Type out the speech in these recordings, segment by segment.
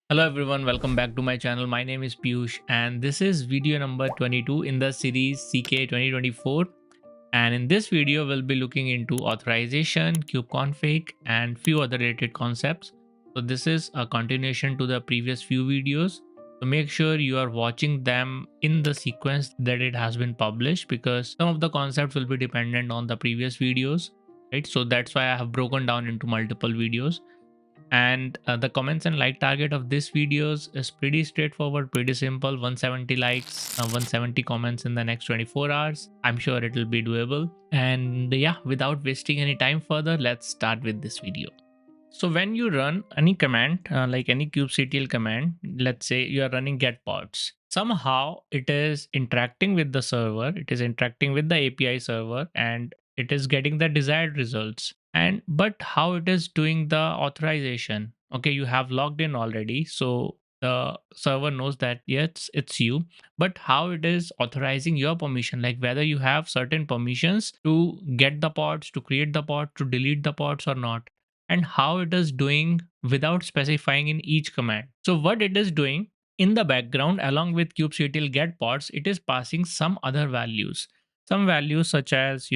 Hello everyone, welcome back to my channel. My name is Piyush and this is video number 22 in the series CK 2024. And in this video, we'll be looking into authorization, Kubeconfig, and few other related concepts. So this is a continuation to the previous few videos. So make sure you are watching them in the sequence that it has been published because some of the concepts will be dependent on the previous videos, right? So that's why I have broken down into multiple videos. And the comments and like target of this videos is pretty straightforward, pretty simple. 170 likes, 170 comments in the next 24 hours. I'm sure it will be doable. And yeah, without wasting any time further, let's start with this video. So when you run any command, like any kubectl command, let's say you are running get pods, somehow it is interacting with the server, it is interacting with the API server, and it is getting the desired results. And but how it is doing the authorization? Okay, you have logged in already, so the server knows that yes, it's you. But how it is authorizing your permission, like whether you have certain permissions to get the pods, to create the pod, to delete the pods or not, and how it is doing without specifying in each command. So what it is doing in the background along with kubectl get pods, it is passing some other values. Some values such as,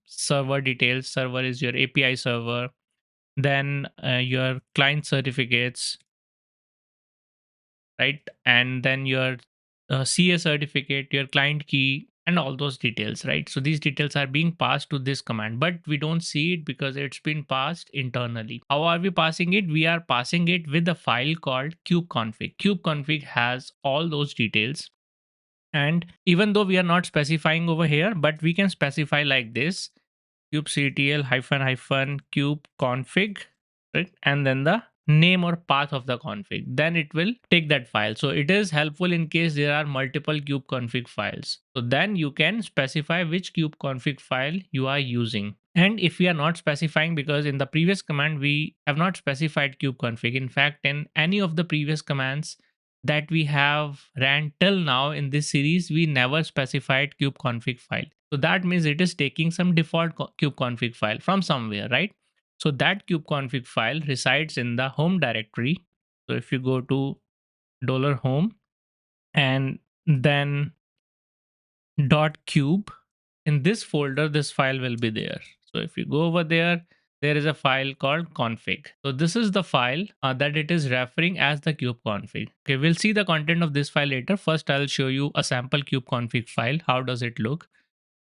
server details. Server is your API server. Then your client certificates, right? And then your CA certificate, your client key, and all those details, right? So these details are being passed to this command, but we don't see it because it's been passed internally. How are we passing it? We are passing it with a file called kubeconfig. Kubeconfig has all those details. And even though we are not specifying over here, but we can specify like this: kubectl hyphen hyphen kube config, right? And then the name or path of the config, then it will take that file. So it is helpful in case there are multiple kube config files, so then you can specify which kube config file you are using. And if we are not specifying, because in the previous command we have not specified kube config, in fact in any of the previous commands that we have ran till now in this series, we never specified kube config file. So that means it is taking some default kubeconfig file from somewhere, right? So that kubeconfig file resides in the home directory. So if you go to $home and then .cube, in this folder, this file will be there. So if you go over there, there is a file called config. So this is the file that it is referring as the kubeconfig. Okay, we'll see the content of this file later. First, I'll show you a sample kubeconfig file. How does it look?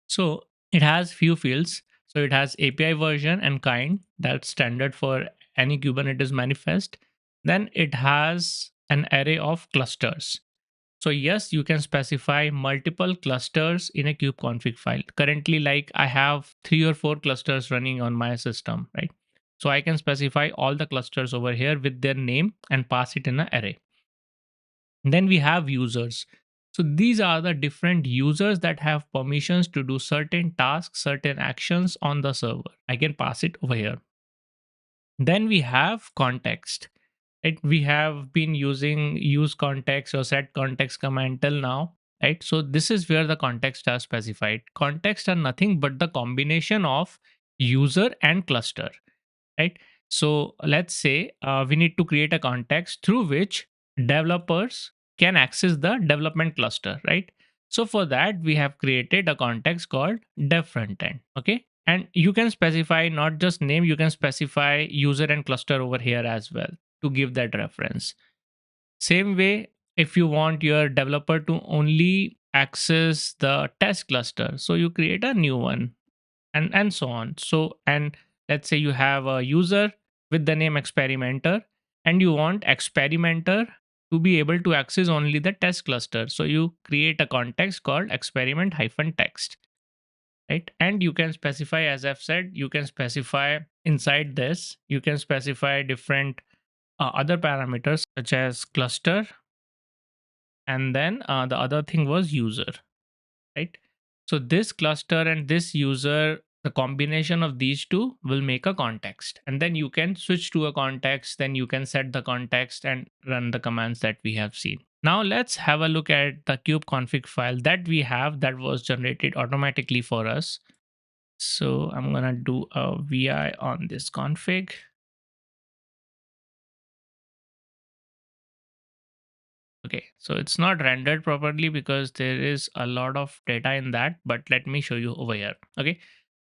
So it has few fields. So it has API version and kind, that's standard for any Kubernetes manifest. Then it has an array of clusters. So yes, you can specify multiple clusters in a kubeconfig file. Currently, like I have 3 or 4 clusters running on my system, right? So I can specify all the clusters over here with their name and pass it in an array. Then we have users. So these are the different users that have permissions to do certain tasks, certain actions on the server. I can pass it over here. Then we have context. Right? We have been using use context or set context command till now. Right? So this is where the context are specified. Context are nothing but the combination of user and cluster. Right? So let's say we need to create a context through which developers can access the development cluster, right? So for that, we have created a context called dev frontend. Okay. And you can specify not just name, you can specify user and cluster over here as well to give that reference. Same way, if you want your developer to only access the test cluster, so you create a new one, and so on. So, and let's say you have a user with the name experimenter, and you want experimenter to be able to access only the test cluster, so you create a context called experiment hyphen text, right? And you can specify, as I've said, you can specify inside this, you can specify different other parameters such as cluster, and then the other thing was user, right? So this cluster and this user, the combination of these two will make a context. And then you can switch to a context, then you can set the context and run the commands that we have seen. Now let's have a look at the kubeconfig file that we have that was generated automatically for us. So I'm gonna do a vi on this config. Okay, so it's not rendered properly because there is a lot of data in that, but let me show you over here. Okay,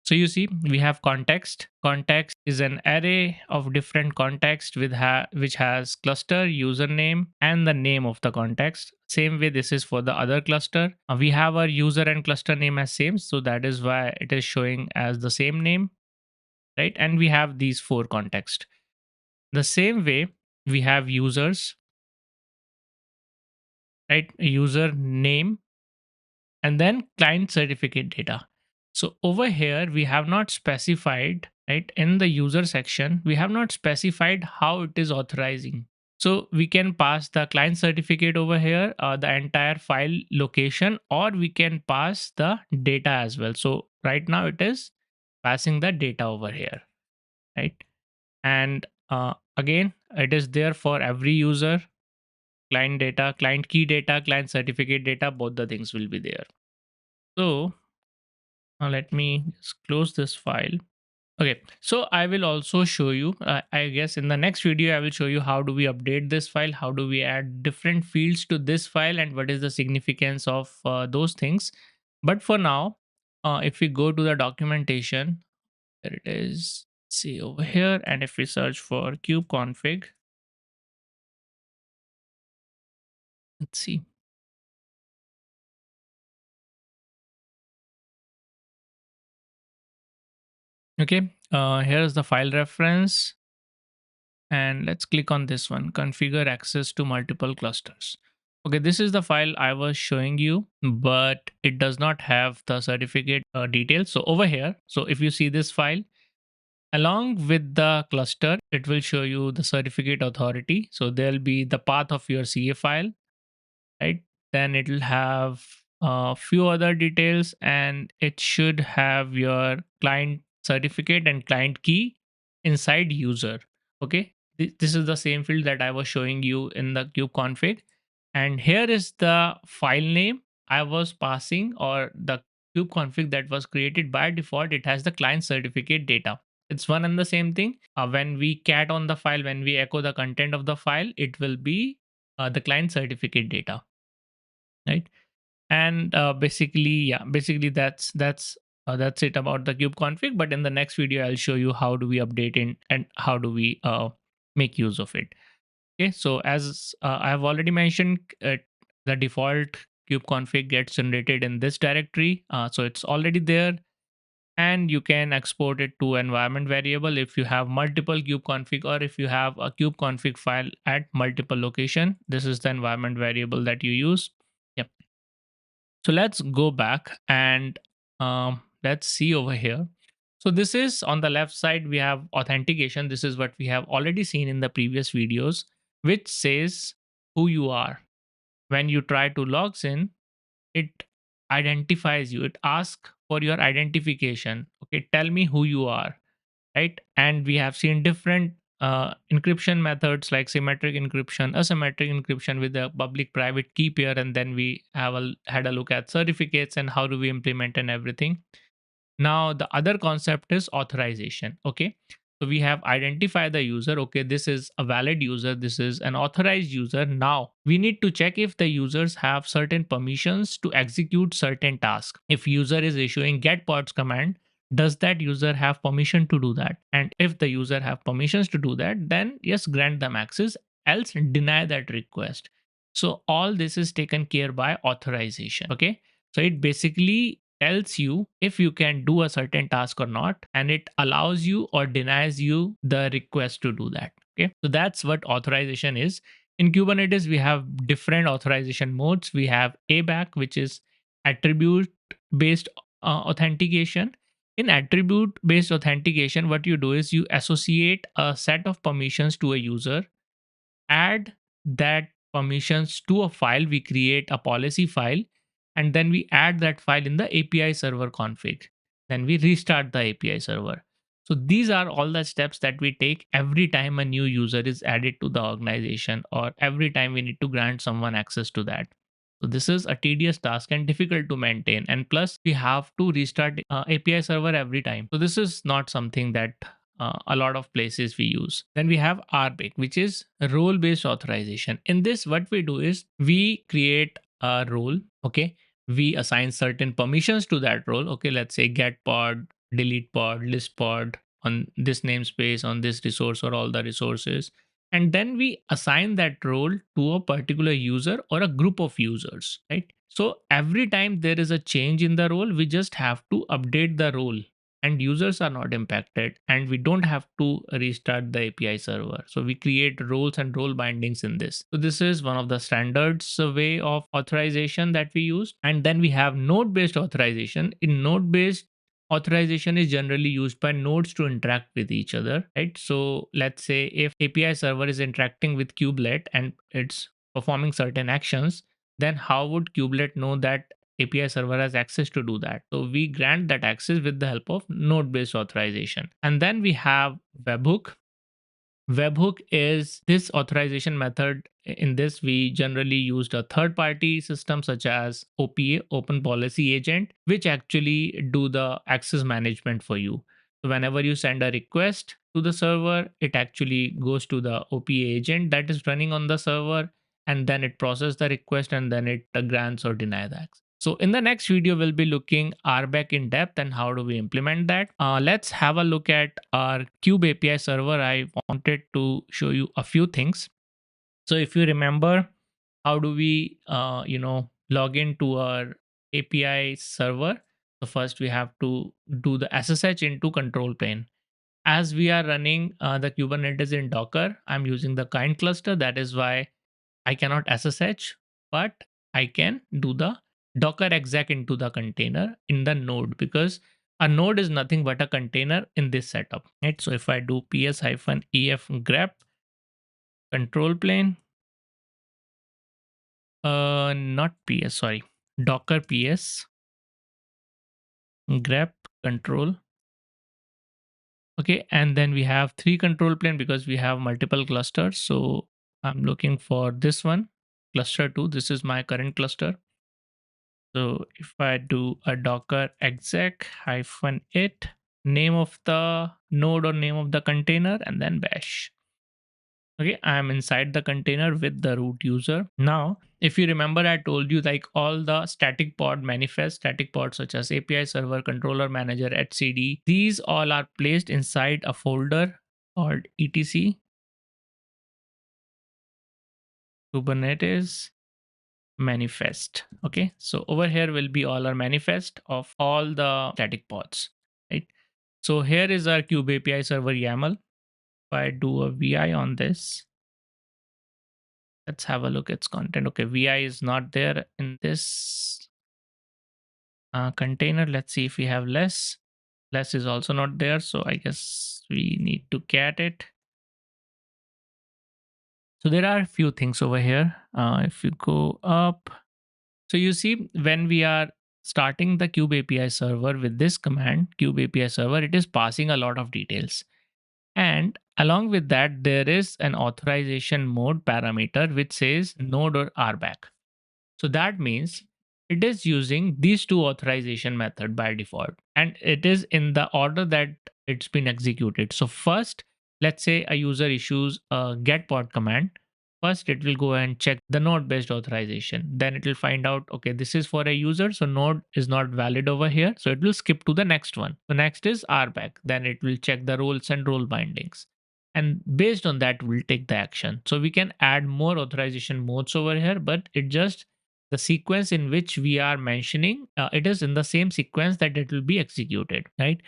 so you see we have context. Context is an array of different context with which has cluster, username, and the name of the context. Same way this is for the other cluster. We have our user and cluster name as same, so that is why it is showing as the same name, right? And we have these four context. The same way we have users, right? User name and then client certificate data. So over here, we have not specified, right? In the user section, we have not specified how it is authorizing. So we can pass the client certificate over here, the entire file location, or we can pass the data as well. So right now it is passing the data over here, right? And again, it is there for every user, client data, client key data, client certificate data, both the things will be there. So let me just close this file. Okay, so I will also show you, I guess in the next video, I will show you how do we update this file, how do we add different fields to this file, and what is the significance of those things. But for now, if we go to the documentation, there it is, see over here, and if we search for kubeconfig, let's see. Okay, here's the file reference. And let's click on this one, configure access to multiple clusters. Okay, this is the file I was showing you, but it does not have the certificate details. So over here, so if you see this file, along with the cluster, it will show you the certificate authority. So there'll be the path of your CA file, right? Then it'll have a few other details, and it should have your client certificate and client key inside user. Okay, this is the same field that I was showing you in the kubeconfig, and here is the file name I was passing, or the kubeconfig that was created by default. It has the client certificate data. It's one and the same thing. When we cat on the file, when we echo the content of the file, it will be the client certificate data, right? And basically, yeah, basically that's it about the kubeconfig. But in the next video, I'll show you how do we update it and how do we make use of it. Okay, so as I have already mentioned, the default kubeconfig gets generated in this directory, so it's already there. And you can export it to environment variable if you have multiple kubeconfig, or if you have a kubeconfig file at multiple location. This is the environment variable that you use. Yep. So let's go back and let's see over here. So this is on the left side, we have authentication. This is what we have already seen in the previous videos, which says who you are. When you try to log in, it identifies you. It asks for your identification. Okay, tell me who you are, right? And we have seen different encryption methods like symmetric encryption, asymmetric encryption with a public private key pair, and then we had a look at certificates and how do we implement and everything. Now the other concept is authorization. Okay, so we have identified the user. Okay, this is a valid user, this is an authorized user. Now we need to check if the users have certain permissions to execute certain tasks. If user is issuing get pods command, does that user have permission to do that? And if the user have permissions to do that, then yes, grant them access, else deny that request. So all this is taken care by authorization. Okay, so it basically tells you if you can do a certain task or not, and it allows you or denies you the request to do that. Okay, so that's what authorization is. In Kubernetes, we have different authorization modes. We have ABAC, which is attribute based authentication. In attribute based authentication, what you do is you associate a set of permissions to a user, add that permissions to a file. We create a policy file, and then we add that file in the API server config. Then we restart the API server. So these are all the steps that we take every time a new user is added to the organization, or every time we need to grant someone access to that. So this is a tedious task and difficult to maintain. And plus, we have to restart API server every time. So this is not something that a lot of places we use. Then we have RBAC, which is role based authorization. In this, what we do is we create a role. Okay, we assign certain permissions to that role. Okay, let's say get pod, delete pod, list pod on this namespace, on this resource, or all the resources. And then we assign that role to a particular user or a group of users, right? So every time there is a change in the role, we just have to update the role, and users are not impacted, and we don't have to restart the API server. So we create roles and role bindings in this. So this is one of the standards way of authorization that we use. And then we have node based authorization. In node based authorization is generally used by nodes to interact with each other, right? So let's say if API server is interacting with kubelet and it's performing certain actions, then how would kubelet know that API server has access to do that? So we grant that access with the help of node based authorization. And then we have webhook. Webhook is this authorization method. In this, we generally used a third party system such as OPA, Open Policy Agent, which actually do the access management for you. So whenever you send a request to the server, it actually goes to the OPA agent that is running on the server, and then it processes the request, and then it grants or denies the access. So in the next video, we'll be looking RBAC in depth and how do we implement that. Let's have a look at our Kube API server. I wanted to show you a few things. So if you remember, how do we, log into our API server? So first we have to do the SSH into control plane. As we are running the Kubernetes in Docker, I'm using the kind cluster. That is why I cannot SSH, but I can do the Docker exec into the container in the node, because a node is nothing but a container in this setup, right? So if I do ps-ef grep control plane, not ps, sorry, Docker ps grep control. Okay, and then we have 3 control plane because we have multiple clusters. So I'm looking for this one, cluster 2. This is my current cluster. So if I do a docker exec -it, name of the node or name of the container, and then bash. Okay, I am inside the container with the root user. Now, if you remember, I told you like all the static pod manifest, static pods such as API server, controller manager, etcd, these all are placed inside a folder called etc Kubernetes manifest. Okay, so over here will be all our manifest of all the static pods, right? So here is our Kube API server YAML. If I do a VI on this, let's have a look at its content. Okay, VI is not there in this container. Let's see if we have less. Less is also not there. So I guess we need to cat it. So there are a few things over here. If you go up, so you see when we are starting the Kube API server with this command, Kube API server, it is passing a lot of details. And along with that, there is an authorization mode parameter which says node or RBAC. So that means it is using these two authorization method by default, and it is in the order that it's been executed. So first, let's say a user issues a get pod command. First, it will go and check the node based authorization. Then it will find out, okay, this is for a user, so node is not valid over here. So it will skip to the next one. So next is RBAC. Then it will check the roles and role bindings. And based on that, we'll take the action. So we can add more authorization modes over here, but it just the sequence in which we are mentioning, it is in the same sequence that it will be executed, right?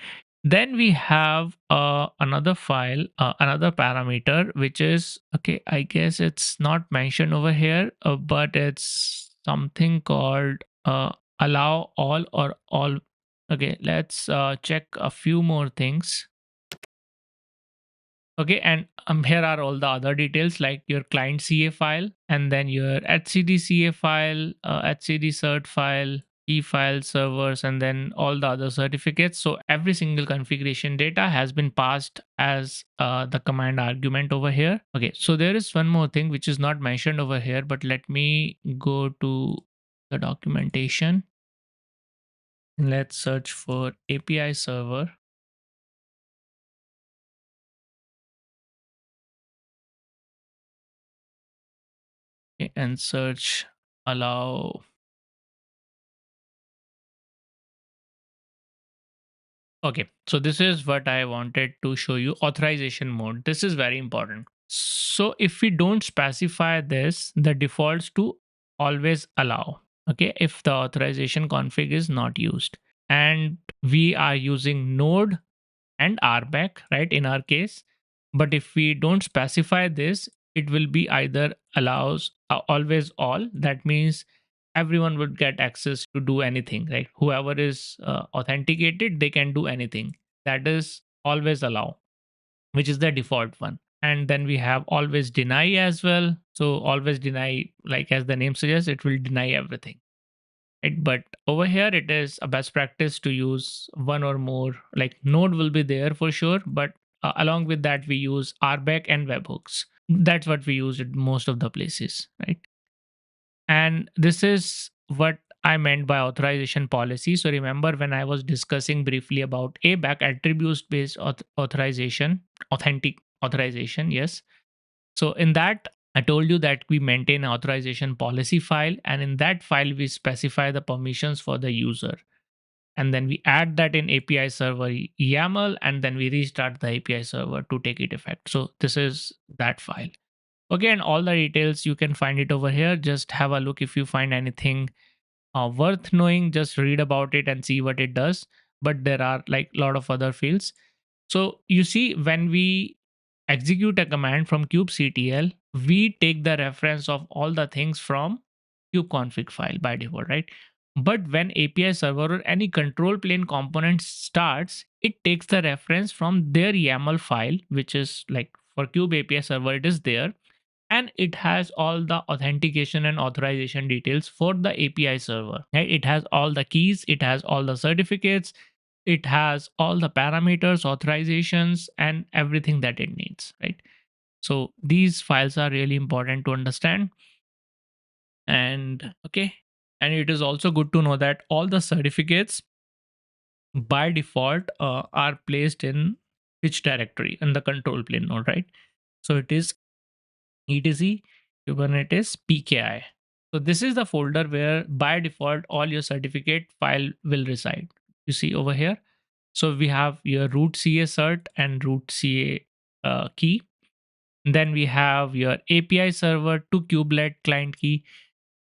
Then we have another file, another parameter, which is, okay, I guess it's not mentioned over here, but it's something called allow all or all. Okay, let's check a few more things. Okay, and here are all the other details like your client CA file, and then your etcd CA file, etcd cert file, e file servers, and then all the other certificates. So every single configuration data has been passed as the command argument over here. Okay, so there is one more thing which is not mentioned over here, but let me go to the documentation. Let's search for API server. Okay, and search allow. Okay, so this is what I wanted to show you. Authorization mode. This is very important. So if we don't specify this, the defaults to always allow. Okay, if the authorization config is not used, and we are using node and RBAC, right, in our case. But if we don't specify this, it will be either allows always all. That means everyone would get access to do anything, right? Whoever is authenticated, they can do anything. That is always allow, which is the default one. And then we have always deny as well. So always deny, like as the name suggests, it will deny everything. Right? But over here, it is a best practice to use one or more, like node will be there for sure. But along with that, we use RBAC and webhooks. That's what we use in most of the places, right? And this is what I meant by authorization policy. So remember when I was discussing briefly about ABAC, attributes based authorization, authentic authorization, yes. So in that, I told you that we maintain an authorization policy file, and in that file, we specify the permissions for the user. And then we add that in API server YAML, and then we restart the API server to take it effect. So this is that file. Okay, and all the details you can find it over here. Just have a look if you find anything worth knowing. Just read about it and see what it does. But there are like a lot of other fields. So you see, when we execute a command from kubectl, we take the reference of all the things from kubeconfig file by default, right? But when API server or any control plane component starts, it takes the reference from their YAML file, which is like for Kube API server, it is there. And it has all the authentication and authorization details for the API server. Right? It has all the keys, it has all the certificates, it has all the parameters, authorizations, and everything that it needs, right? So these files are really important to understand. And okay, and it is also good to know that all the certificates by default are placed in which directory in the control plane node, right? So it is etc Kubernetes PKI. So this is the folder where by default all your certificate file will reside. You see over here. So we have your root CA cert and root CA key. Then we have your API server to kubelet client key.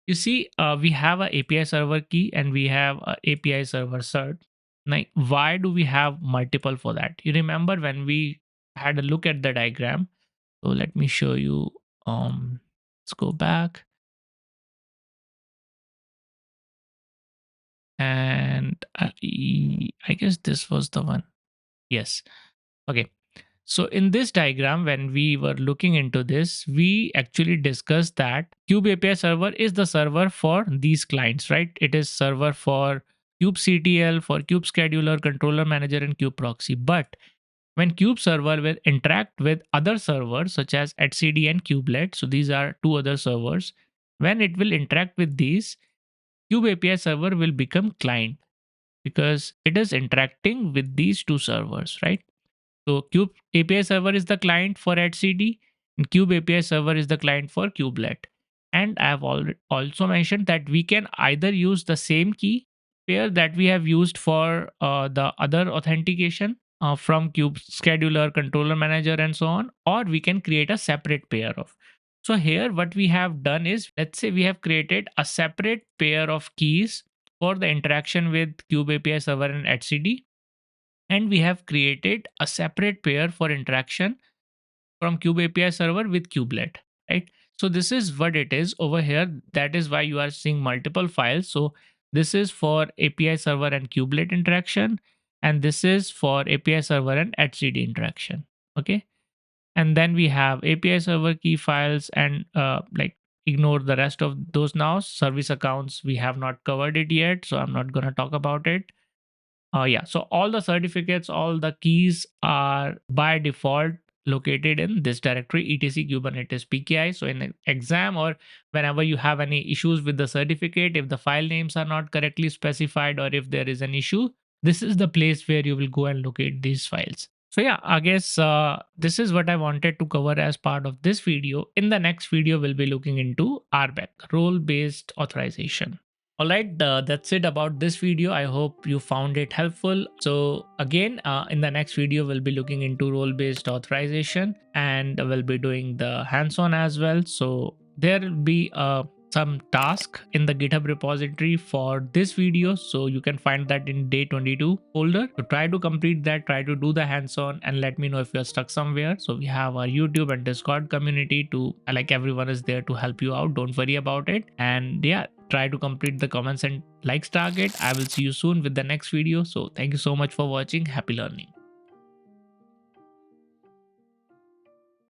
You see, we have a API server key and we have a API server cert. Now, why do we have multiple for that? You remember when we had a look at the diagram. So let me show you. Let's go back. And I guess this was the one. Yes. Okay. So in this diagram, when we were looking into this, we actually discussed that Kube API server is the server for these clients, right? It is server for kubectl, for kube scheduler, controller manager, and kube proxy. But when kube server will interact with other servers such as etcd and kubelet, so these are two other servers, when it will interact with these, kube API server will become client because it is interacting with these two servers, right? So Kube API server is the client for etcd, and Kube API server is the client for kubelet. And I have also mentioned that we can either use the same key pair that we have used for the other authentication from Kube scheduler, controller manager, and so on, or we can create a separate pair of. So here what we have done is, let's say we have created a separate pair of keys for the interaction with Kube API server and etcd, and we have created a separate pair for interaction from Kube API server with kubelet, right? So this is what it is over here. That is why you are seeing multiple files. So this is for API server and kubelet interaction, and this is for API server and etcd interaction. Okay, and then we have API server key files, and like ignore the rest of those now. Service accounts, we have not covered it yet, so I'm not going to talk about it. Yeah, so all the certificates, all the keys are by default located in this directory etc Kubernetes PKI. So in an exam or whenever you have any issues with the certificate, if the file names are not correctly specified or if there is an issue, this is the place where you will go and locate these files. So yeah, I guess this is what I wanted to cover as part of this video. In the next video, we'll be looking into RBAC, role-based authorization. Alright, that's it about this video. I hope you found it helpful. So again, in the next video, we'll be looking into role-based authorization, and we'll be doing the hands-on as well. So there will be some task in the GitHub repository for this video. So you can find that in day 22 folder. So try to complete that, try to do the hands-on, and let me know if you're stuck somewhere. So we have our YouTube and Discord community to, like, everyone is there to help you out. Don't worry about it. And yeah, try to complete the comments and likes target. I will see you soon with the next video. So thank you so much for watching. Happy learning.